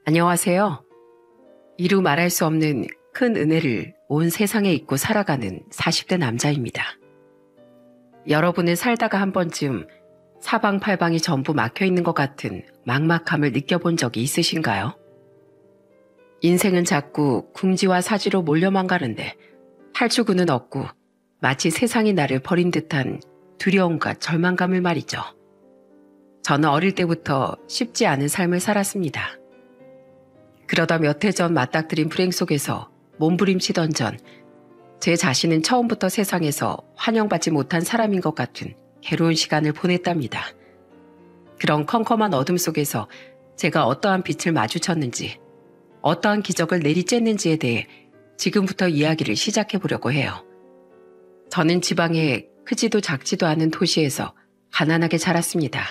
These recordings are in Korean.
안녕하세요. 이루 말할 수 없는 큰 은혜를 온 세상에 잊고 살아가는 40대 남자입니다. 여러분은 살다가 한 번쯤 사방팔방이 전부 막혀있는 것 같은 막막함을 느껴본 적이 있으신가요? 인생은 자꾸 궁지와 사지로 몰려만 가는데 탈출구는 없고 마치 세상이 나를 버린 듯한 두려움과 절망감을 말이죠. 저는 어릴 때부터 쉽지 않은 삶을 살았습니다. 그러다 몇 해 전 맞닥뜨린 불행 속에서 몸부림치던 전, 제 자신은 처음부터 세상에서 환영받지 못한 사람인 것 같은 괴로운 시간을 보냈답니다. 그런 컴컴한 어둠 속에서 제가 어떠한 빛을 마주쳤는지, 어떠한 기적을 내리쬐는지에 대해 지금부터 이야기를 시작해 보려고 해요. 저는 지방의 크지도 작지도 않은 도시에서 가난하게 자랐습니다.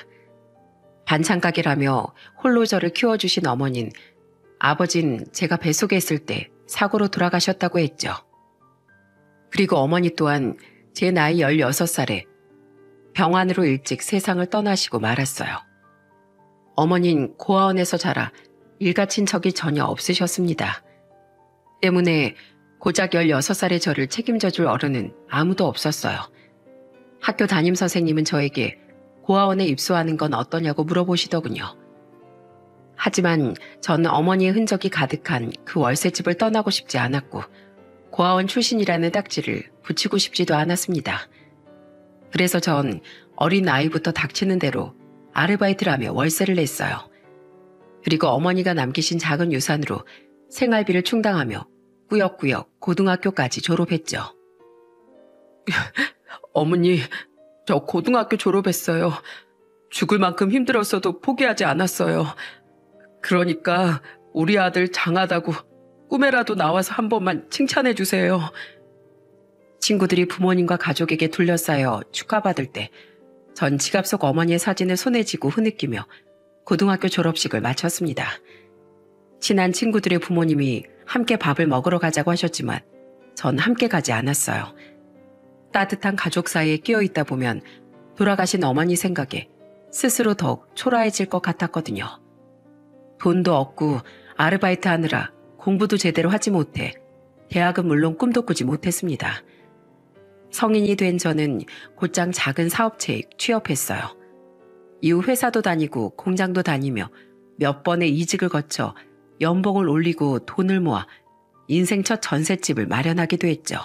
반찬 가게라며 홀로 저를 키워주신 어머니는 아버진 제가 뱃속에 있을 때 사고로 돌아가셨다고 했죠. 그리고 어머니 또한 제 나이 16살에 병환으로 일찍 세상을 떠나시고 말았어요. 어머니는 고아원에서 자라 일가 친척이 전혀 없으셨습니다. 때문에 고작 16살의 저를 책임져줄 어른은 아무도 없었어요. 학교 담임 선생님은 저에게 고아원에 입소하는 건 어떠냐고 물어보시더군요. 하지만 저는 어머니의 흔적이 가득한 그 월세집을 떠나고 싶지 않았고 고아원 출신이라는 딱지를 붙이고 싶지도 않았습니다. 그래서 전 어린 나이부터 닥치는 대로 아르바이트를 하며 월세를 냈어요. 그리고 어머니가 남기신 작은 유산으로 생활비를 충당하며 꾸역꾸역 고등학교까지 졸업했죠. 어머니, 저 고등학교 졸업했어요. 죽을 만큼 힘들었어도 포기하지 않았어요. 그러니까 우리 아들 장하다고 꿈에라도 나와서 한 번만 칭찬해 주세요. 친구들이 부모님과 가족에게 둘러싸여 축하받을 때 전 지갑 속 어머니의 사진을 손에 쥐고 흐느끼며 고등학교 졸업식을 마쳤습니다. 친한 친구들의 부모님이 함께 밥을 먹으러 가자고 하셨지만 전 함께 가지 않았어요. 따뜻한 가족 사이에 끼어 있다 보면 돌아가신 어머니 생각에 스스로 더욱 초라해질 것 같았거든요. 돈도 없고 아르바이트 하느라 공부도 제대로 하지 못해 대학은 물론 꿈도 꾸지 못했습니다. 성인이 된 저는 곧장 작은 사업체에 취업했어요. 이후 회사도 다니고 공장도 다니며 몇 번의 이직을 거쳐 연봉을 올리고 돈을 모아 인생 첫 전셋집을 마련하기도 했죠.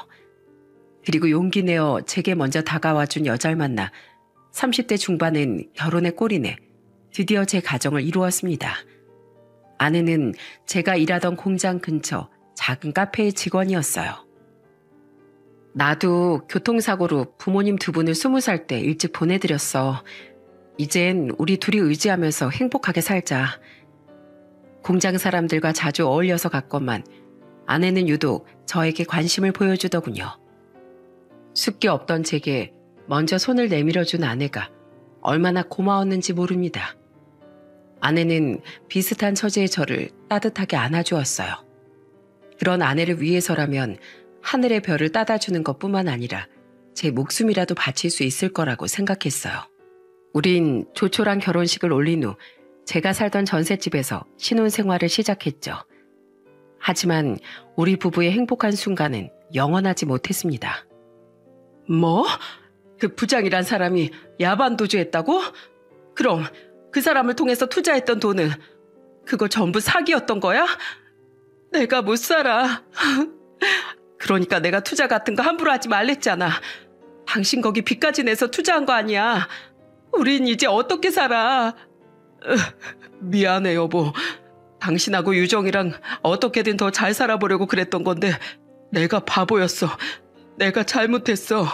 그리고 용기 내어 제게 먼저 다가와준 여자를 만나 30대 중반엔 결혼에 꼴이내 드디어 제 가정을 이루었습니다. 아내는 제가 일하던 공장 근처 작은 카페의 직원이었어요. 나도 교통사고로 부모님 두 분을 20살 때 일찍 보내드렸어. 이젠 우리 둘이 의지하면서 행복하게 살자. 공장 사람들과 자주 어울려서 갔건만 아내는 유독 저에게 관심을 보여주더군요. 숫기 없던 제게 먼저 손을 내밀어준 아내가 얼마나 고마웠는지 모릅니다. 아내는 비슷한 처지의 저를 따뜻하게 안아주었어요. 그런 아내를 위해서라면 하늘의 별을 따다주는 것뿐만 아니라 제 목숨이라도 바칠 수 있을 거라고 생각했어요. 우린 조촐한 결혼식을 올린 후 제가 살던 전셋집에서 신혼생활을 시작했죠. 하지만 우리 부부의 행복한 순간은 영원하지 못했습니다. 뭐? 그 부장이란 사람이 야반도주했다고? 그럼 그 사람을 통해서 투자했던 돈은 그거 전부 사기였던 거야? 내가 못 살아. 그러니까 내가 투자 같은 거 함부로 하지 말랬잖아. 당신 거기 빚까지 내서 투자한 거 아니야. 우린 이제 어떻게 살아? 미안해 여보. 당신하고 유정이랑 어떻게든 더 잘 살아보려고 그랬던 건데 내가 바보였어. 내가 잘못했어.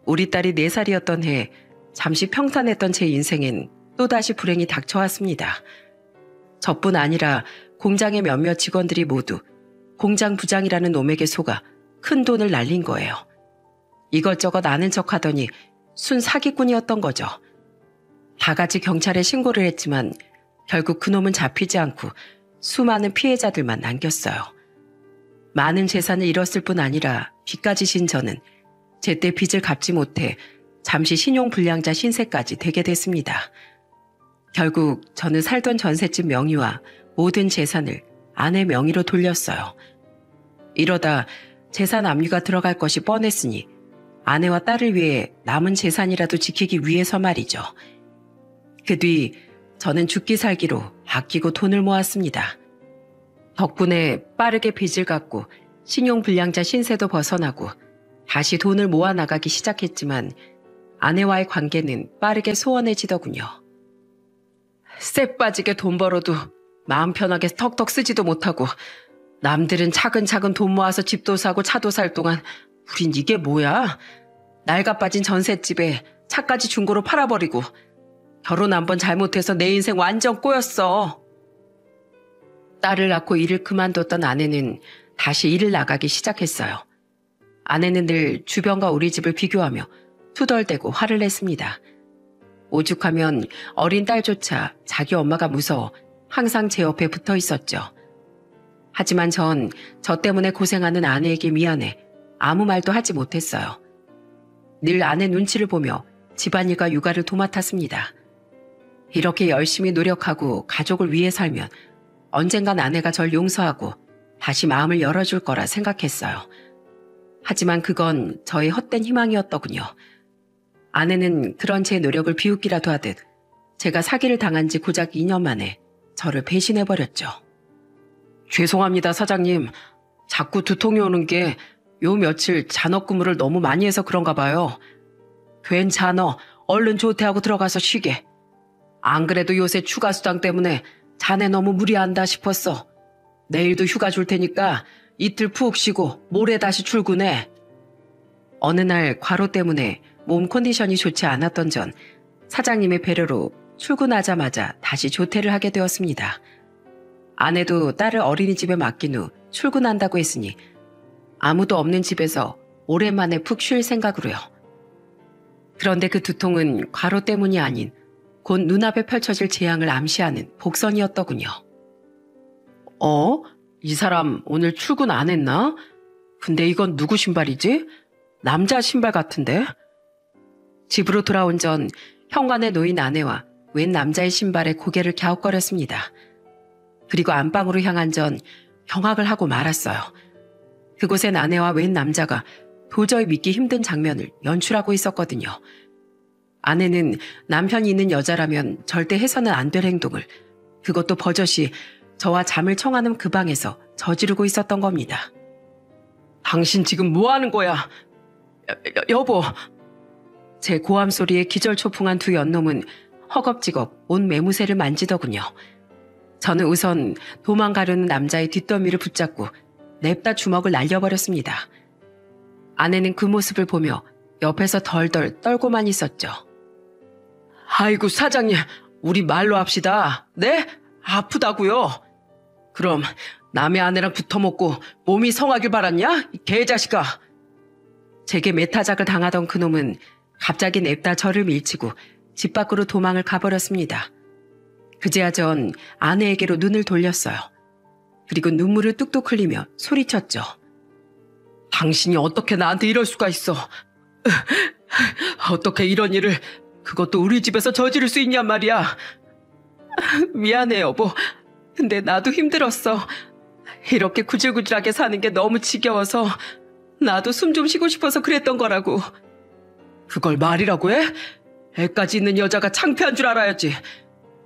우리 딸이 4살이었던 해 잠시 평탄했던 제 인생엔 또다시 불행이 닥쳐왔습니다. 저뿐 아니라 공장의 몇몇 직원들이 모두 공장 부장이라는 놈에게 속아 큰 돈을 날린 거예요. 이것저것 아는 척하더니 순 사기꾼이었던 거죠. 다 같이 경찰에 신고를 했지만 결국 그놈은 잡히지 않고 수많은 피해자들만 남겼어요. 많은 재산을 잃었을 뿐 아니라 빚까지 진 저는 제때 빚을 갚지 못해 잠시 신용불량자 신세까지 되게 됐습니다. 결국 저는 살던 전셋집 명의와 모든 재산을 아내 명의로 돌렸어요. 이러다 재산 압류가 들어갈 것이 뻔했으니 아내와 딸을 위해 남은 재산이라도 지키기 위해서 말이죠. 그 뒤 저는 죽기 살기로 아끼고 돈을 모았습니다. 덕분에 빠르게 빚을 갚고 신용불량자 신세도 벗어나고 다시 돈을 모아 나가기 시작했지만 아내와의 관계는 빠르게 소원해지더군요. 쎄 빠지게 돈 벌어도 마음 편하게 턱턱 쓰지도 못하고 남들은 차근차근 돈 모아서 집도 사고 차도 살 동안 우린 이게 뭐야? 낡아 빠진 전셋집에 차까지 중고로 팔아버리고 결혼 한 번 잘못해서 내 인생 완전 꼬였어. 딸을 낳고 일을 그만뒀던 아내는 다시 일을 나가기 시작했어요. 아내는 늘 주변과 우리 집을 비교하며 투덜대고 화를 냈습니다. 오죽하면 어린 딸조차 자기 엄마가 무서워 항상 제 옆에 붙어 있었죠. 하지만 전 저 때문에 고생하는 아내에게 미안해 아무 말도 하지 못했어요. 늘 아내 눈치를 보며 집안일과 육아를 도맡았습니다. 이렇게 열심히 노력하고 가족을 위해 살면 언젠간 아내가 절 용서하고 다시 마음을 열어줄 거라 생각했어요. 하지만 그건 저의 헛된 희망이었더군요. 아내는 그런 제 노력을 비웃기라도 하듯 제가 사기를 당한 지 고작 2년 만에 저를 배신해버렸죠. 죄송합니다, 사장님. 자꾸 두통이 오는 게 요 며칠 잔업 근무를 너무 많이 해서 그런가 봐요. 괜찮아. 얼른 조퇴하고 들어가서 쉬게. 안 그래도 요새 추가 수당 때문에 자네 너무 무리한다 싶었어. 내일도 휴가 줄 테니까 이틀 푹 쉬고 모레 다시 출근해. 어느 날 과로 때문에 몸 컨디션이 좋지 않았던 전 사장님의 배려로 출근하자마자 다시 조퇴를 하게 되었습니다. 아내도 딸을 어린이집에 맡긴 후 출근한다고 했으니 아무도 없는 집에서 오랜만에 푹 쉴 생각으로요. 그런데 그 두통은 과로 때문이 아닌 곧 눈앞에 펼쳐질 재앙을 암시하는 복선이었더군요. 이 사람 오늘 출근 안 했나? 근데 이건 누구 신발이지? 남자 신발 같은데? 집으로 돌아온 전 현관에 놓인 아내와 웬 남자의 신발에 고개를 갸웃거렸습니다. 그리고 안방으로 향한 전 경악을 하고 말았어요. 그곳엔 아내와 웬 남자가 도저히 믿기 힘든 장면을 연출하고 있었거든요. 아내는 남편이 있는 여자라면 절대 해서는 안 될 행동을, 그것도 버젓이 저와 잠을 청하는 그 방에서 저지르고 있었던 겁니다. 당신 지금 뭐 하는 거야? 여보. 제 고함 소리에 기절초풍한 두 연놈은 허겁지겁 온 매무새를 만지더군요. 저는 우선 도망가려는 남자의 뒷덜미를 붙잡고 냅다 주먹을 날려버렸습니다. 아내는 그 모습을 보며 옆에서 덜덜 떨고만 있었죠. 아이고 사장님, 우리 말로 합시다. 네? 아프다고요? 그럼 남의 아내랑 붙어먹고 몸이 성하길 바랐냐? 이 개자식아. 제게 매타작을 당하던 그놈은 갑자기 냅다 저를 밀치고 집 밖으로 도망을 가버렸습니다. 그제야 전 아내에게로 눈을 돌렸어요. 그리고 눈물을 뚝뚝 흘리며 소리쳤죠. 당신이 어떻게 나한테 이럴 수가 있어? 어떻게 이런 일을, 그것도 우리 집에서 저지를 수 있냔 말이야. 미안해 여보. 근데 나도 힘들었어. 이렇게 구질구질하게 사는 게 너무 지겨워서 나도 숨 좀 쉬고 싶어서 그랬던 거라고. 그걸 말이라고 해? 애까지 있는 여자가 창피한 줄 알아야지.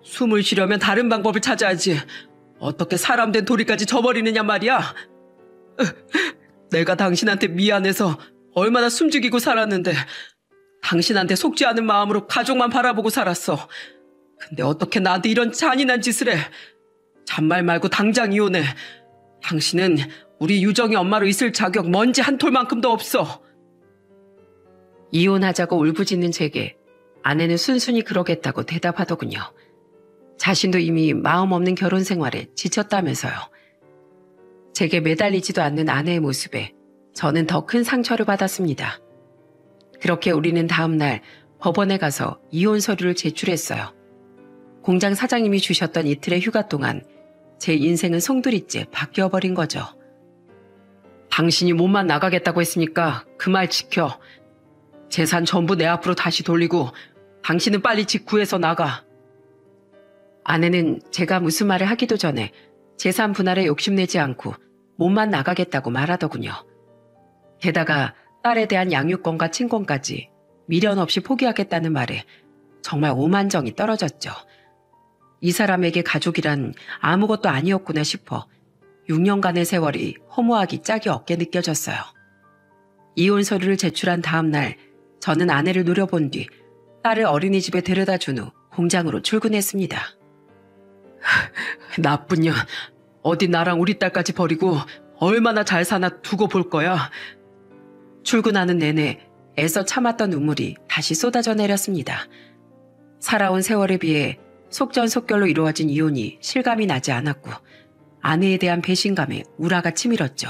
숨을 쉬려면 다른 방법을 찾아야지. 어떻게 사람 된 도리까지 저버리느냐 말이야. 내가 당신한테 미안해서 얼마나 숨죽이고 살았는데 당신한테 속지 않은 마음으로 가족만 바라보고 살았어. 근데 어떻게 나한테 이런 잔인한 짓을 해. 잔말 말고 당장 이혼해. 당신은 우리 유정이 엄마로 있을 자격 먼지 한 톨만큼도 없어. 이혼하자고 울부짖는 제게 아내는 순순히 그러겠다고 대답하더군요. 자신도 이미 마음 없는 결혼 생활에 지쳤다면서요. 제게 매달리지도 않는 아내의 모습에 저는 더 큰 상처를 받았습니다. 그렇게 우리는 다음 날 법원에 가서 이혼 서류를 제출했어요. 공장 사장님이 주셨던 이틀의 휴가 동안 제 인생은 송두리째 바뀌어버린 거죠. 당신이 몸만 나가겠다고 했으니까 그 말 지켜. 재산 전부 내 앞으로 다시 돌리고 당신은 빨리 집 구해서 나가. 아내는 제가 무슨 말을 하기도 전에 재산 분할에 욕심내지 않고 몸만 나가겠다고 말하더군요. 게다가 딸에 대한 양육권과 친권까지 미련 없이 포기하겠다는 말에 정말 오만정이 떨어졌죠. 이 사람에게 가족이란 아무것도 아니었구나 싶어 6년간의 세월이 허무하기 짝이 없게 느껴졌어요. 이혼 서류를 제출한 다음 날 저는 아내를 노려본 뒤 딸을 어린이집에 데려다 준 후 공장으로 출근했습니다. 나쁜 년, 어디 나랑 우리 딸까지 버리고 얼마나 잘 사나 두고 볼 거야. 출근하는 내내 애써 참았던 눈물이 다시 쏟아져 내렸습니다. 살아온 세월에 비해 속전속결로 이루어진 이혼이 실감이 나지 않았고 아내에 대한 배신감에 우라가 치밀었죠.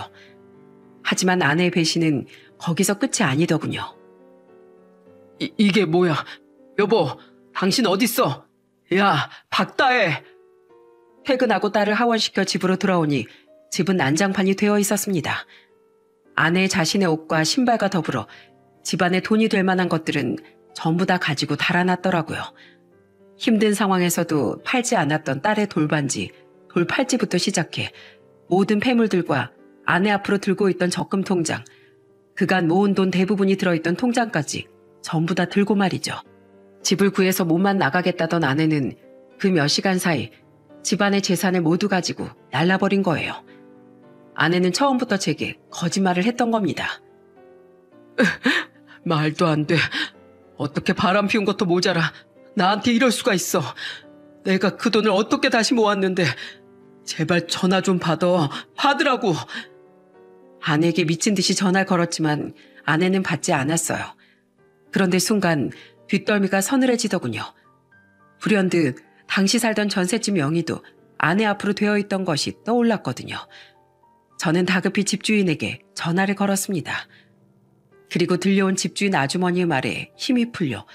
하지만 아내의 배신은 거기서 끝이 아니더군요. 이게 뭐야? 여보, 당신 어딨어? 야, 박다혜! 퇴근하고 딸을 하원시켜 집으로 돌아오니 집은 난장판이 되어 있었습니다. 아내 자신의 옷과 신발과 더불어 집안에 돈이 될 만한 것들은 전부 다 가지고 달아났더라고요. 힘든 상황에서도 팔지 않았던 딸의 돌반지, 돌팔찌부터 시작해 모든 폐물들과 아내 앞으로 들고 있던 적금 통장, 그간 모은 돈 대부분이 들어있던 통장까지 전부 다 들고 말이죠. 집을 구해서 몸만 나가겠다던 아내는 그 몇 시간 사이 집안의 재산을 모두 가지고 날라버린 거예요. 아내는 처음부터 제게 거짓말을 했던 겁니다. 말도 안 돼. 어떻게 바람 피운 것도 모자라 나한테 이럴 수가 있어. 내가 그 돈을 어떻게 다시 모았는데 제발 전화 좀 받으라고. 아내에게 미친 듯이 전화를 걸었지만 아내는 받지 않았어요. 그런데 순간 뒷덜미가 서늘해지더군요. 불현듯 당시 살던 전셋집 명의도 아내 앞으로 되어 있던 것이 떠올랐거든요. 저는 다급히 집주인에게 전화를 걸었습니다. 그리고 들려온 집주인 아주머니의 말에 힘이 풀려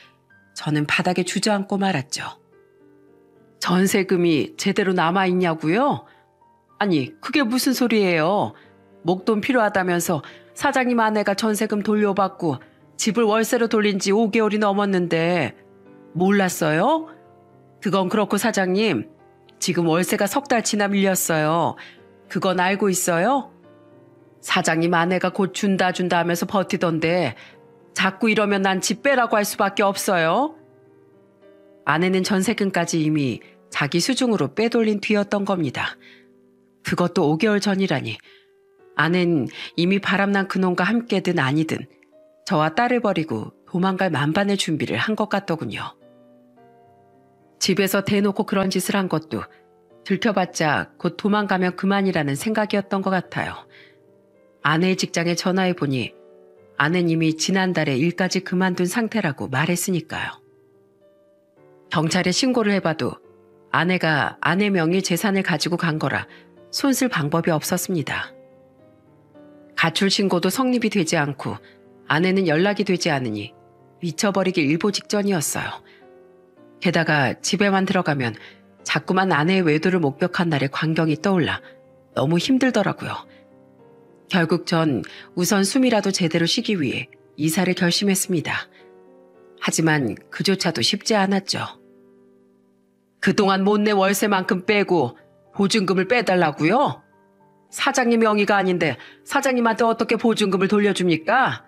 저는 바닥에 주저앉고 말았죠. 전세금이 제대로 남아있냐고요? 아니, 그게 무슨 소리예요? 목돈 필요하다면서 사장님 아내가 전세금 돌려받고 집을 월세로 돌린 지 5개월이 넘었는데 몰랐어요? 그건 그렇고 사장님, 지금 월세가 석 달치나 밀렸어요. 그건 알고 있어요? 사장님 아내가 곧 준다 하면서 버티던데 자꾸 이러면 난 집 빼라고 할 수밖에 없어요. 아내는 전세금까지 이미 자기 수중으로 빼돌린 뒤였던 겁니다. 그것도 5개월 전이라니. 아내는 이미 바람난 그놈과 함께든 아니든 저와 딸을 버리고 도망갈 만반의 준비를 한 것 같더군요. 집에서 대놓고 그런 짓을 한 것도 들켜봤자 곧 도망가면 그만이라는 생각이었던 것 같아요. 아내의 직장에 전화해보니 아내는 이미 지난달에 일까지 그만둔 상태라고 말했으니까요. 경찰에 신고를 해봐도 아내가 아내 명의 재산을 가지고 간 거라 손쓸 방법이 없었습니다. 가출 신고도 성립이 되지 않고 아내는 연락이 되지 않으니 미쳐버리기 일보 직전이었어요. 게다가 집에만 들어가면 자꾸만 아내의 외도를 목격한 날의 광경이 떠올라 너무 힘들더라고요. 결국 전 우선 숨이라도 제대로 쉬기 위해 이사를 결심했습니다. 하지만 그조차도 쉽지 않았죠. 그동안 못 내 월세만큼 빼고 보증금을 빼달라고요? 사장님 명의가 아닌데 사장님한테 어떻게 보증금을 돌려줍니까?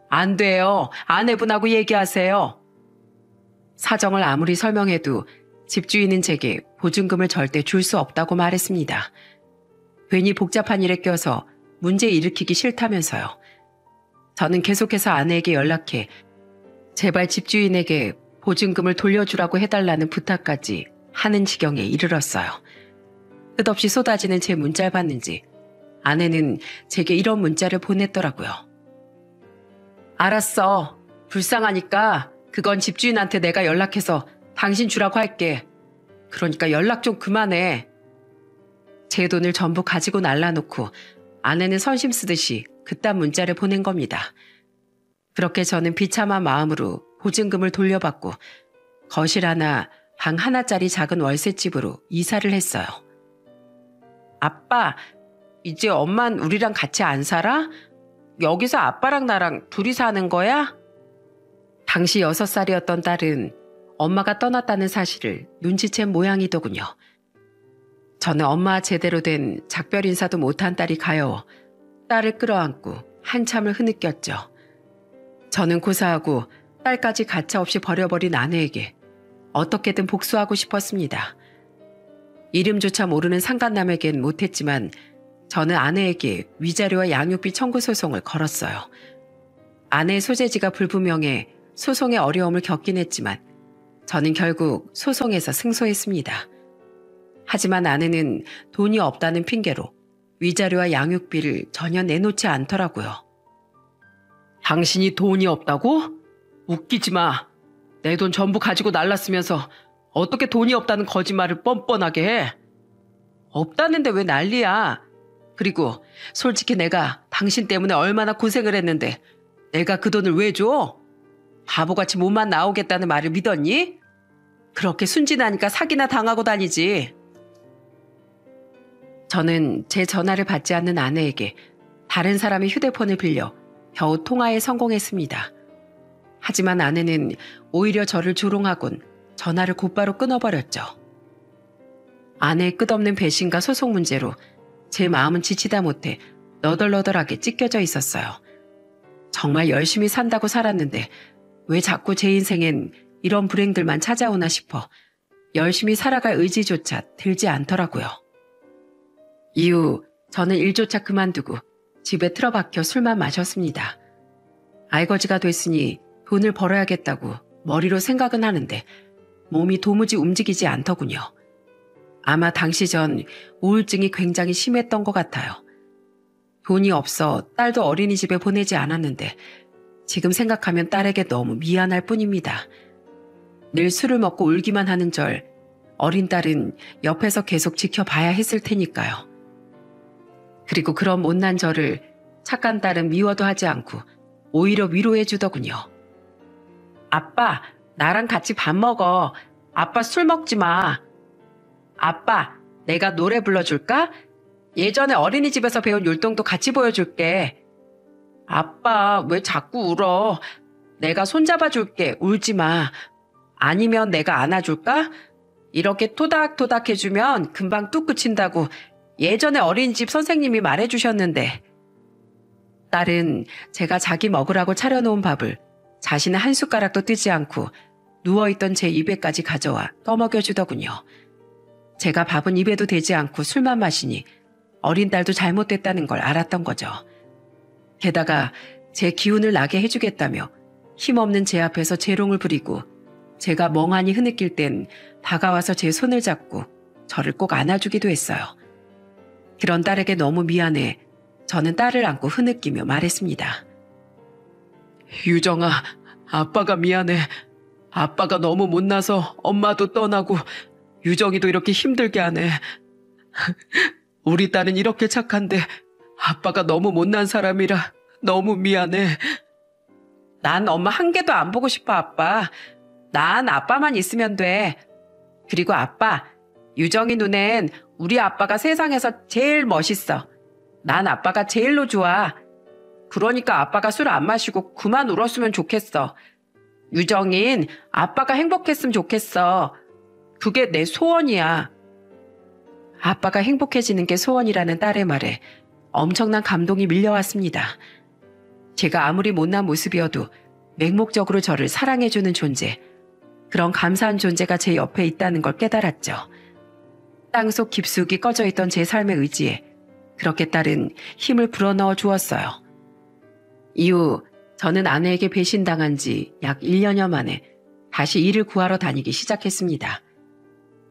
안 돼요. 아내분하고 얘기하세요. 사정을 아무리 설명해도 집주인은 제게 보증금을 절대 줄 수 없다고 말했습니다. 괜히 복잡한 일에 껴서 문제 일으키기 싫다면서요. 저는 계속해서 아내에게 연락해 제발 집주인에게 보증금을 돌려주라고 해달라는 부탁까지 하는 지경에 이르렀어요. 끝없이 쏟아지는 제 문자를 봤는지 아내는 제게 이런 문자를 보냈더라고요. 알았어. 불쌍하니까 그건 집주인한테 내가 연락해서 당신 주라고 할게. 그러니까 연락 좀 그만해. 제 돈을 전부 가지고 날라놓고 아내는 선심 쓰듯이 그딴 문자를 보낸 겁니다. 그렇게 저는 비참한 마음으로 보증금을 돌려받고 거실 하나, 방 하나짜리 작은 월세집으로 이사를 했어요. 아빠, 이제 엄만 우리랑 같이 안 살아? 여기서 아빠랑 나랑 둘이 사는 거야? 당시 6살이었던 딸은 엄마가 떠났다는 사실을 눈치챈 모양이더군요. 저는 엄마와 제대로 된 작별 인사도 못한 딸이 가여워 딸을 끌어안고 한참을 흐느꼈죠. 저는 고사하고 딸까지 가차없이 버려버린 아내에게 어떻게든 복수하고 싶었습니다. 이름조차 모르는 상간남에겐 못했지만 저는 아내에게 위자료와 양육비 청구 소송을 걸었어요. 아내의 소재지가 불분명해 소송에 어려움을 겪긴 했지만 저는 결국 소송에서 승소했습니다. 하지만 아내는 돈이 없다는 핑계로 위자료와 양육비를 전혀 내놓지 않더라고요. 당신이 돈이 없다고? 웃기지 마. 내 돈 전부 가지고 날랐으면서 어떻게 돈이 없다는 거짓말을 뻔뻔하게 해? 없다는데 왜 난리야? 그리고 솔직히 내가 당신 때문에 얼마나 고생을 했는데 내가 그 돈을 왜 줘? 바보같이 몸만 나오겠다는 말을 믿었니? 그렇게 순진하니까 사기나 당하고 다니지. 저는 제 전화를 받지 않는 아내에게 다른 사람의 휴대폰을 빌려 겨우 통화에 성공했습니다. 하지만 아내는 오히려 저를 조롱하곤 전화를 곧바로 끊어버렸죠. 아내의 끝없는 배신과 소송 문제로 제 마음은 지치다 못해 너덜너덜하게 찢겨져 있었어요. 정말 열심히 산다고 살았는데 왜 자꾸 제 인생엔 이런 불행들만 찾아오나 싶어 열심히 살아갈 의지조차 들지 않더라고요. 이후 저는 일조차 그만두고 집에 틀어박혀 술만 마셨습니다. 알거지가 됐으니 돈을 벌어야겠다고 머리로 생각은 하는데 몸이 도무지 움직이지 않더군요. 아마 당시 전 우울증이 굉장히 심했던 것 같아요. 돈이 없어 딸도 어린이집에 보내지 않았는데 지금 생각하면 딸에게 너무 미안할 뿐입니다. 늘 술을 먹고 울기만 하는 절 어린 딸은 옆에서 계속 지켜봐야 했을 테니까요. 그리고 그런 못난 저를 착한 딸은 미워도 하지 않고 오히려 위로해 주더군요. 아빠, 나랑 같이 밥 먹어. 아빠 술 먹지 마. 아빠, 내가 노래 불러줄까? 예전에 어린이집에서 배운 율동도 같이 보여줄게. 아빠, 왜 자꾸 울어? 내가 손잡아줄게. 울지 마. 아니면 내가 안아줄까? 이렇게 토닥토닥 해주면 금방 뚝 그친다고 예전에 어린이집 선생님이 말해주셨는데. 딸은 제가 자기 먹으라고 차려놓은 밥을 자신의 한 숟가락도 뜨지 않고 누워있던 제 입에까지 가져와 떠먹여주더군요. 제가 밥은 입에도 대지 않고 술만 마시니 어린 딸도 잘못됐다는 걸 알았던 거죠. 게다가 제 기운을 나게 해주겠다며 힘없는 제 앞에서 재롱을 부리고 제가 멍하니 흐느낄 땐 다가와서 제 손을 잡고 저를 꼭 안아주기도 했어요. 그런 딸에게 너무 미안해 저는 딸을 안고 흐느끼며 말했습니다. 유정아, 아빠가 미안해. 아빠가 너무 못나서 엄마도 떠나고 유정이도 이렇게 힘들게 하네. 우리 딸은 이렇게 착한데 아빠가 너무 못난 사람이라 너무 미안해. 난 엄마 한 개도 안 보고 싶어, 아빠. 난 아빠만 있으면 돼. 그리고 아빠, 유정이 눈엔 우리 아빠가 세상에서 제일 멋있어. 난 아빠가 제일로 좋아. 그러니까 아빠가 술 안 마시고 그만 울었으면 좋겠어. 유정인 아빠가 행복했으면 좋겠어. 그게 내 소원이야. 아빠가 행복해지는 게 소원이라는 딸의 말에 엄청난 감동이 밀려왔습니다. 제가 아무리 못난 모습이어도 맹목적으로 저를 사랑해주는 존재, 그런 감사한 존재가 제 옆에 있다는 걸 깨달았죠. 땅속 깊숙이 꺼져있던 제 삶의 의지에 그렇게 딸은 힘을 불어넣어 주었어요. 이후 저는 아내에게 배신당한 지 약 1년여 만에 다시 일을 구하러 다니기 시작했습니다.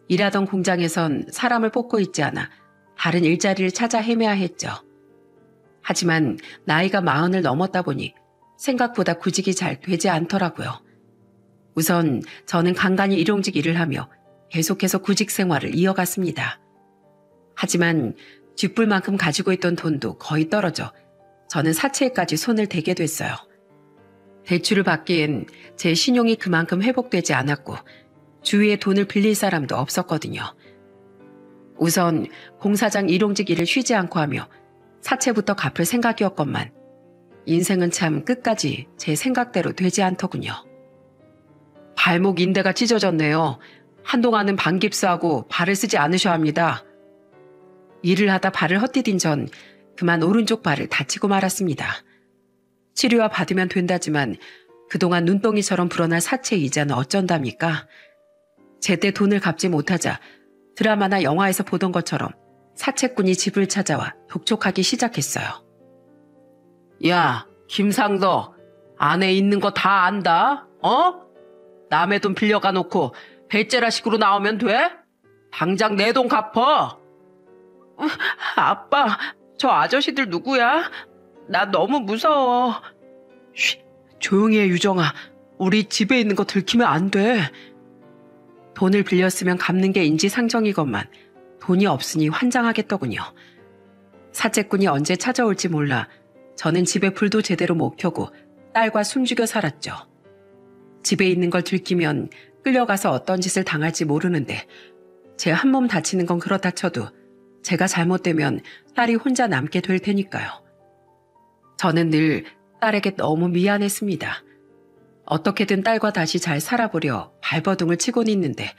일하던 공장에선 사람을 뽑고 있지 않아 다른 일자리를 찾아 헤매야 했죠. 하지만 나이가 40을 넘었다 보니 생각보다 구직이 잘 되지 않더라고요. 우선 저는 간간히 일용직 일을 하며 계속해서 구직 생활을 이어갔습니다. 하지만 쥐뿔만큼 가지고 있던 돈도 거의 떨어져 저는 사채에까지 손을 대게 됐어요. 대출을 받기엔 제 신용이 그만큼 회복되지 않았고 주위에 돈을 빌릴 사람도 없었거든요. 우선 공사장 일용직 일을 쉬지 않고 하며 사채부터 갚을 생각이었건만 인생은 참 끝까지 제 생각대로 되지 않더군요. 발목 인대가 찢어졌네요. 한동안은 반깁스하고 발을 쓰지 않으셔야 합니다. 일을 하다 발을 헛디딘 전 그만 오른쪽 발을 다치고 말았습니다. 치료와 받으면 된다지만 그동안 눈덩이처럼 불어날 사체 이자는 어쩐답니까? 제때 돈을 갚지 못하자 드라마나 영화에서 보던 것처럼 사채꾼이 집을 찾아와 독촉하기 시작했어요. 야, 김상덕, 안에 있는 거 다 안다? 어? 남의 돈 빌려가 놓고 배째라식으로 나오면 돼? 당장 내 돈 갚어. 아빠, 저 아저씨들 누구야? 나 너무 무서워. 쉿, 조용히 해, 유정아. 우리 집에 있는 거 들키면 안 돼. 돈을 빌렸으면 갚는 게 인지상정이건만 돈이 없으니 환장하겠더군요. 사채꾼이 언제 찾아올지 몰라 저는 집에 불도 제대로 못 켜고 딸과 숨죽여 살았죠. 집에 있는 걸 들키면 끌려가서 어떤 짓을 당할지 모르는데 제 한 몸 다치는 건 그렇다 쳐도 제가 잘못되면 딸이 혼자 남게 될 테니까요. 저는 늘 딸에게 너무 미안했습니다. 어떻게든 딸과 다시 잘 살아보려 발버둥을 치곤 있는데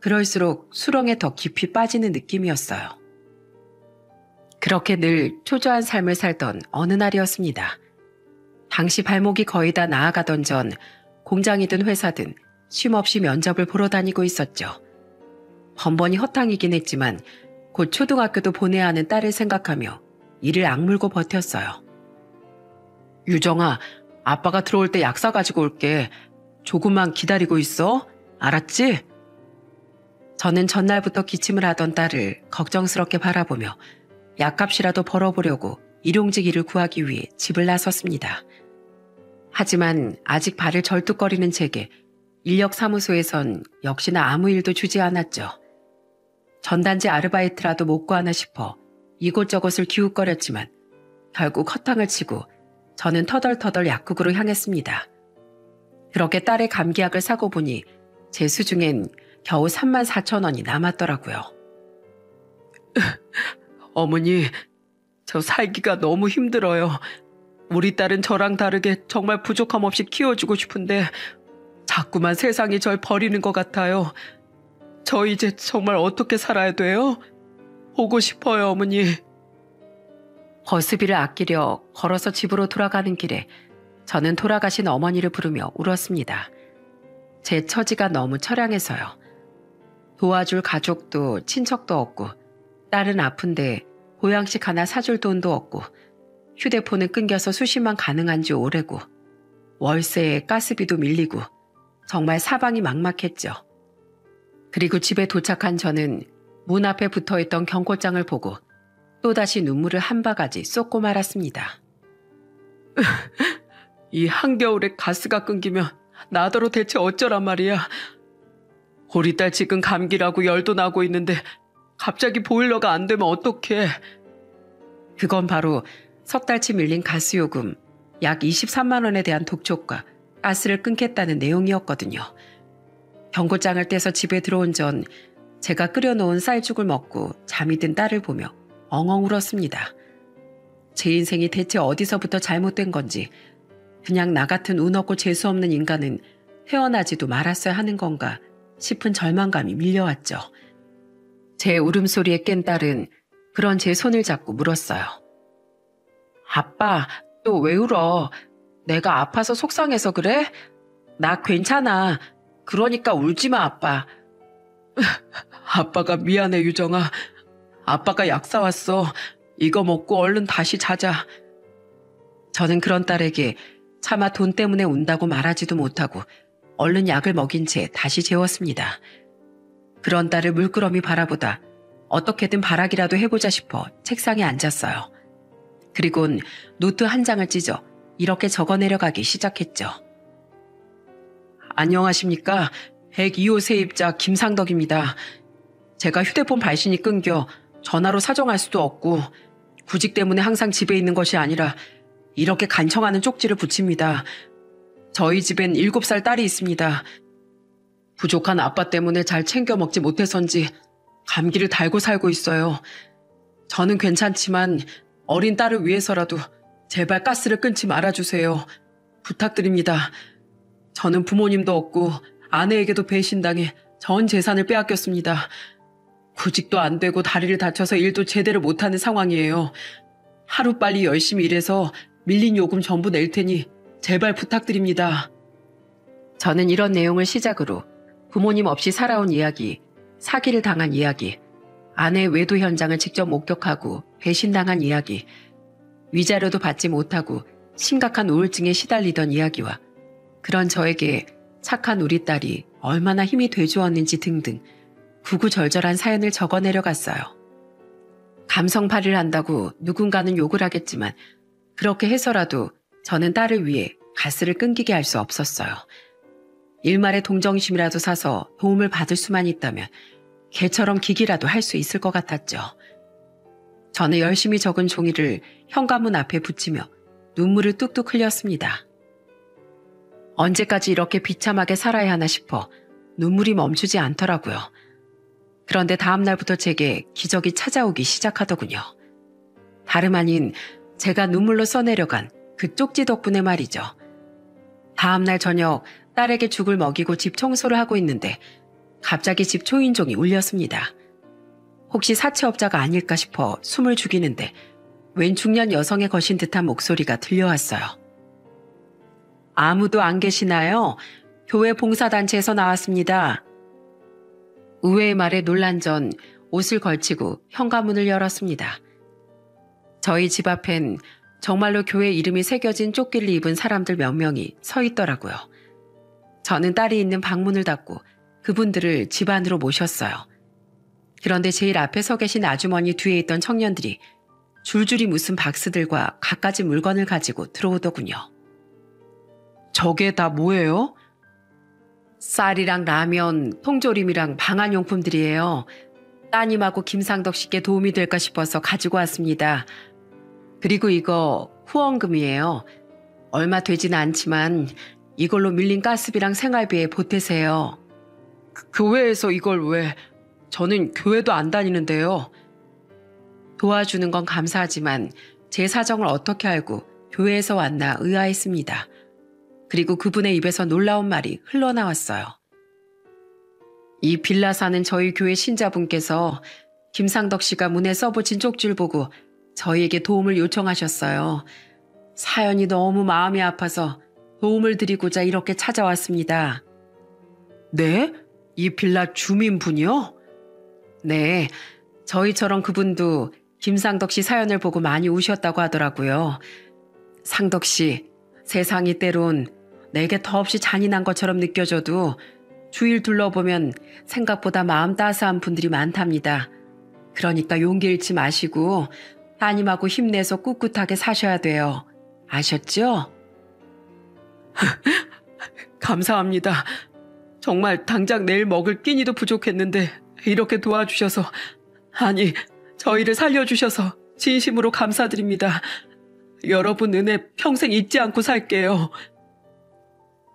그럴수록 수렁에 더 깊이 빠지는 느낌이었어요. 그렇게 늘 초조한 삶을 살던 어느 날이었습니다. 당시 발목이 거의 다 나아가던 전 공장이든 회사든 쉼없이 면접을 보러 다니고 있었죠. 번번이 허탕이긴 했지만 곧 초등학교도 보내야 하는 딸을 생각하며 이를 악물고 버텼어요. 유정아, 아빠가 들어올 때 약 사가지고 올게. 조금만 기다리고 있어. 알았지? 저는 전날부터 기침을 하던 딸을 걱정스럽게 바라보며 약값이라도 벌어보려고 일용직일을 구하기 위해 집을 나섰습니다. 하지만 아직 발을 절뚝거리는 제게 인력사무소에선 역시나 아무 일도 주지 않았죠. 전단지 아르바이트라도 못 구하나 싶어 이곳저곳을 기웃거렸지만 결국 허탕을 치고 저는 터덜터덜 약국으로 향했습니다. 그렇게 딸의 감기약을 사고 보니 제 수중엔 겨우 34,000원이 남았더라고요. 어머니, 저 살기가 너무 힘들어요. 우리 딸은 저랑 다르게 정말 부족함 없이 키워주고 싶은데 자꾸만 세상이 절 버리는 것 같아요. 저 이제 정말 어떻게 살아야 돼요? 보고 싶어요, 어머니. 버스비를 아끼려 걸어서 집으로 돌아가는 길에 저는 돌아가신 어머니를 부르며 울었습니다. 제 처지가 너무 처량해서요. 도와줄 가족도 친척도 없고 딸은 아픈데 보양식 하나 사줄 돈도 없고 휴대폰은 끊겨서 수신만 가능한 지 오래고 월세에 가스비도 밀리고 정말 사방이 막막했죠. 그리고 집에 도착한 저는 문 앞에 붙어있던 경고장을 보고 또다시 눈물을 한 바가지 쏟고 말았습니다. 이 한겨울에 가스가 끊기면 나더러 대체 어쩌란 말이야. 우리 딸 지금 감기라고 열도 나고 있는데 갑자기 보일러가 안 되면 어떡해. 그건 바로 석 달치 밀린 가스요금 약 23만 원에 대한 독촉과 가스를 끊겠다는 내용이었거든요. 경고장을 떼서 집에 들어온 전 제가 끓여놓은 쌀죽을 먹고 잠이 든 딸을 보며 엉엉 울었습니다. 제 인생이 대체 어디서부터 잘못된 건지 그냥 나 같은 운 없고 재수 없는 인간은 태어나지도 말았어야 하는 건가 싶은 절망감이 밀려왔죠. 제 울음소리에 깬 딸은 그런 제 손을 잡고 물었어요. 아빠, 또 왜 울어? 내가 아파서 속상해서 그래? 나 괜찮아. 그러니까 울지 마, 아빠. 아빠가 미안해, 유정아. 아빠가 약 사왔어. 이거 먹고 얼른 다시 자자. 저는 그런 딸에게 차마 돈 때문에 운다고 말하지도 못하고 얼른 약을 먹인 채 다시 재웠습니다. 그런 딸을 물끄러미 바라보다 어떻게든 발악이라도 해보자 싶어 책상에 앉았어요. 그리곤 노트 한 장을 찢어 이렇게 적어내려가기 시작했죠. 안녕하십니까. 102호 세입자 김상덕입니다. 제가 휴대폰 발신이 끊겨 전화로 사정할 수도 없고 구직 때문에 항상 집에 있는 것이 아니라 이렇게 간청하는 쪽지를 붙입니다. 저희 집엔 7살 딸이 있습니다. 부족한 아빠 때문에 잘 챙겨 먹지 못해서인지 감기를 달고 살고 있어요. 저는 괜찮지만 어린 딸을 위해서라도 제발 가스를 끊지 말아주세요. 부탁드립니다. 저는 부모님도 없고 아내에게도 배신당해 전 재산을 빼앗겼습니다. 구직도 안 되고 다리를 다쳐서 일도 제대로 못하는 상황이에요. 하루빨리 열심히 일해서 밀린 요금 전부 낼 테니 제발 부탁드립니다. 저는 이런 내용을 시작으로 부모님 없이 살아온 이야기, 사기를 당한 이야기, 아내의 외도 현장을 직접 목격하고 배신당한 이야기, 위자료도 받지 못하고 심각한 우울증에 시달리던 이야기와 그런 저에게 착한 우리 딸이 얼마나 힘이 돼주었는지 등등 구구절절한 사연을 적어내려 갔어요. 감성팔이를 한다고 누군가는 욕을 하겠지만 그렇게 해서라도 저는 딸을 위해 가스를 끊기게 할 수 없었어요. 일말의 동정심이라도 사서 도움을 받을 수만 있다면 개처럼 기기라도 할 수 있을 것 같았죠. 저는 열심히 적은 종이를 현관문 앞에 붙이며 눈물을 뚝뚝 흘렸습니다. 언제까지 이렇게 비참하게 살아야 하나 싶어 눈물이 멈추지 않더라고요. 그런데 다음 날부터 제게 기적이 찾아오기 시작하더군요. 다름 아닌 제가 눈물로 써내려간 그 쪽지 덕분에 말이죠. 다음 날 저녁 딸에게 죽을 먹이고 집 청소를 하고 있는데 갑자기 집 초인종이 울렸습니다. 혹시 사채업자가 아닐까 싶어 숨을 죽이는데 웬 중년 여성의 거신 듯한 목소리가 들려왔어요. 아무도 안 계시나요? 교회 봉사단체에서 나왔습니다. 의외의 말에 놀란 전 옷을 걸치고 현관문을 열었습니다. 저희 집 앞엔 정말로 교회 이름이 새겨진 조끼를 입은 사람들 몇 명이 서 있더라고요. 저는 딸이 있는 방문을 닫고 그분들을 집 안으로 모셨어요. 그런데 제일 앞에 서 계신 아주머니 뒤에 있던 청년들이 줄줄이 무슨 박스들과 갖가지 물건을 가지고 들어오더군요. 저게 다 뭐예요? 쌀이랑 라면, 통조림이랑 방한용품들이에요. 따님하고 김상덕 씨께 도움이 될까 싶어서 가지고 왔습니다. 그리고 이거 후원금이에요. 얼마 되진 않지만 이걸로 밀린 가스비랑 생활비에 보태세요. 교회에서 이걸 왜? 저는 교회도 안 다니는데요. 도와주는 건 감사하지만 제 사정을 어떻게 알고 교회에서 왔나 의아했습니다. 그리고 그분의 입에서 놀라운 말이 흘러나왔어요. 이 빌라 사는 저희 교회 신자분께서 김상덕 씨가 문에 써붙인 쪽지를 보고 저희에게 도움을 요청하셨어요. 사연이 너무 마음이 아파서 도움을 드리고자 이렇게 찾아왔습니다. 네? 이 빌라 주민분이요? 네, 저희처럼 그분도 김상덕 씨 사연을 보고 많이 우셨다고 하더라고요. 상덕 씨, 세상이 때론 내게 더없이 잔인한 것처럼 느껴져도 주위를 둘러보면 생각보다 마음 따스한 분들이 많답니다. 그러니까 용기 잃지 마시고 따님하고 힘내서 꿋꿋하게 사셔야 돼요. 아셨죠? 감사합니다. 정말 당장 내일 먹을 끼니도 부족했는데 이렇게 도와주셔서, 아니 저희를 살려주셔서 진심으로 감사드립니다. 여러분 은혜 평생 잊지 않고 살게요.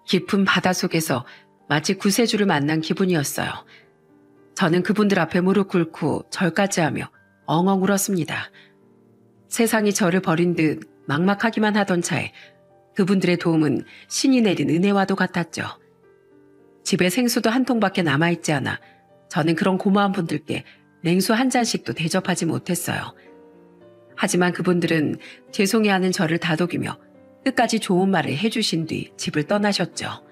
깊은 바닷속에서 마치 구세주를 만난 기분이었어요. 저는 그분들 앞에 무릎 꿇고 절까지 하며 엉엉 울었습니다. 세상이 저를 버린 듯 막막하기만 하던 차에 그분들의 도움은 신이 내린 은혜와도 같았죠. 집에 생수도 한 통밖에 남아있지 않아 저는 그런 고마운 분들께 냉수 한 잔씩도 대접하지 못했어요. 하지만 그분들은 죄송해하는 저를 다독이며 끝까지 좋은 말을 해주신 뒤 집을 떠나셨죠.